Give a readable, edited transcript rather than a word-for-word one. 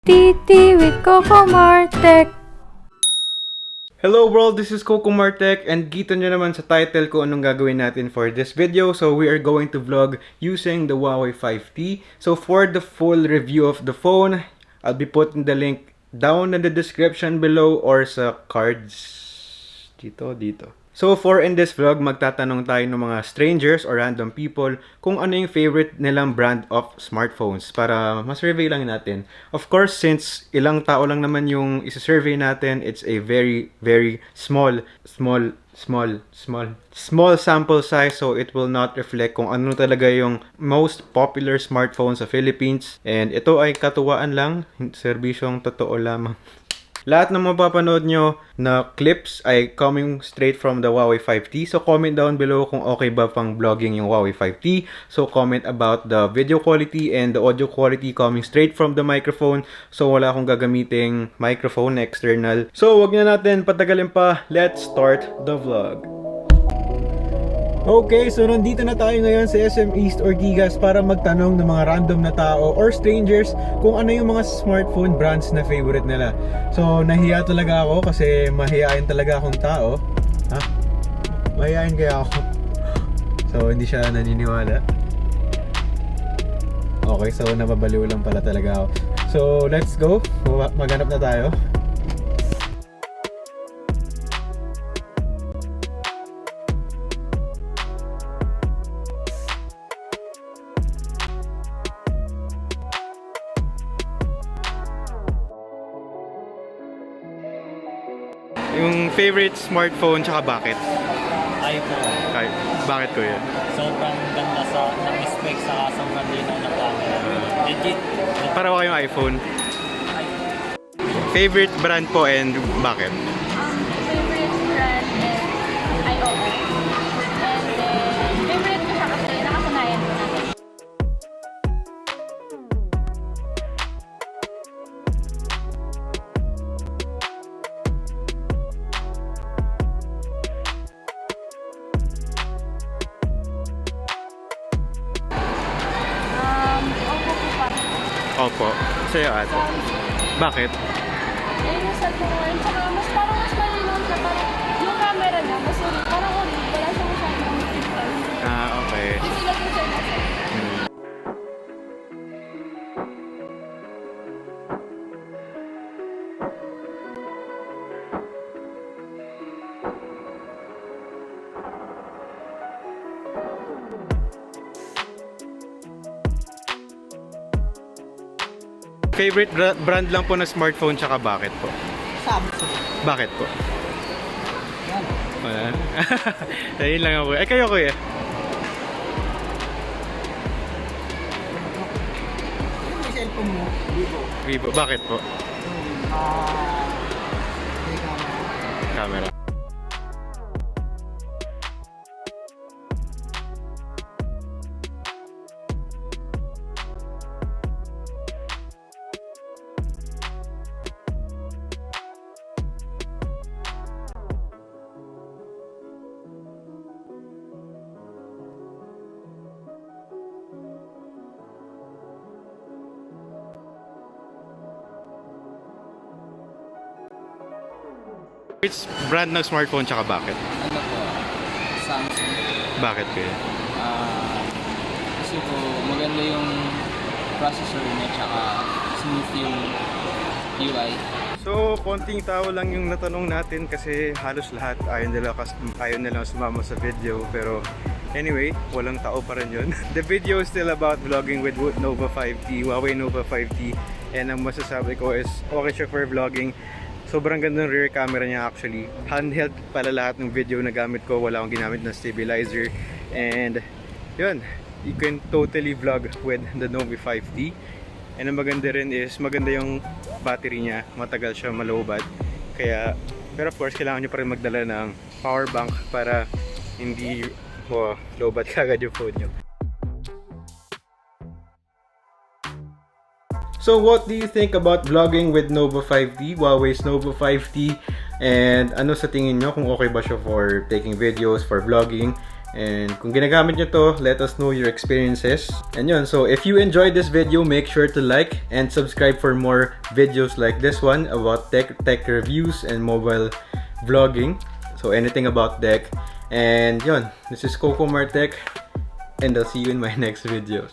TT with cocomarTech. Hello world, this is cocomarTech and kita nyo naman sa title ko anong gagawin natin for this video. So we are going to vlog using the Huawei 5T. So for the full review of the phone, I'll be putting the link down in the description below or sa cards dito. So for in this vlog, magtatanong tayo ng mga strangers or random people kung ano yung favorite nilang brand of smartphones para ma-survey lang natin. Of course, since ilang tao lang naman yung isa-survey natin, it's a very small sample size, so it will not reflect kung ano talaga yung most popular smartphone sa Philippines. And ito ay katuwaan lang, serbisyong totoo lamang. Lahat ng mapapanood nyo na clips ay coming straight from the Huawei 5T. So comment down below kung okay ba pang vlogging yung Huawei 5T. So comment about the video quality and the audio quality coming straight from the microphone. So wala akong gagamiting microphone external. So wag na natin patagalin pa. Let's start the vlog. Okay, so nandito na tayo ngayon sa SM East Ortigas para magtanong ng mga random na tao or strangers kung ano yung mga smartphone brands na favorite nila. So nahiya talaga ako kasi mahihain talaga akong tao. Ha? Mahihain kaya ako. So hindi siya naniniwala. Okay, so nababaliw lang pala talaga ako. So let's go. Maghanap na tayo. Yung favorite smartphone tsaka bakit? iPhone. Ay, bakit ko yun? Sobrang ganda ng specs sa sobrang linaw ng camera. Legit. Para ba kayong iPhone? Favorite brand po and bakit? Favorite brand is iOS. And then, favorite ko siya kasi nakasanayan ko na. Opo. Sa'yo ate. Bakit? Ayun sa phone, tsaka mas parang mas malinaw siya. Parang yung camera niya, mas parang wala siya masyadong pixel. Ah, okay. Hindi sila din siya nasa. Favorite brand lang po na smartphone tsaka bakit po? Samsung. Bakit po? Yan. Wala. Ayun lang ako. Eh kayo kuya? Yung cellphone mo, Vivo. Vivo. Bakit po? May camera. Camera. Which brand ng smartphone tsaka bakit? Ano po? Samsung. Bakit kuya? Kasi po maganda yung processor niya tsaka smooth yung UI. So, konting tao lang yung natanong natin kasi halos lahat ayaw nila sumama sa video. Pero anyway, walang tao pa rin yun. The video is still about vlogging with Nova 5T, Huawei Nova 5T. And ang masasabi ko is okay siya for vlogging. Sobrang ganda ng rear camera niya actually. Handheld pala lahat ng video na gamit ko. Wala akong ginamit na stabilizer. And yun, you can totally vlog with the Nova 5T. And ang maganda rin is maganda yung battery niya. Matagal siya malowbat. Kaya, pero of course, kailangan nyo pa rin magdala ng power bank para hindi lowbat kagad yung phone nyo. So what do you think about vlogging with Nova 5T, Huawei's Nova 5T? And ano sa tingin nyo kung okay ba siya for taking videos, for vlogging? And kung ginagamit nyo to, let us know your experiences. And yun, so if you enjoyed this video, make sure to like and subscribe for more videos like this one about tech reviews and mobile vlogging. So anything about tech. And yun, this is cocomarTech, and I'll see you in my next videos.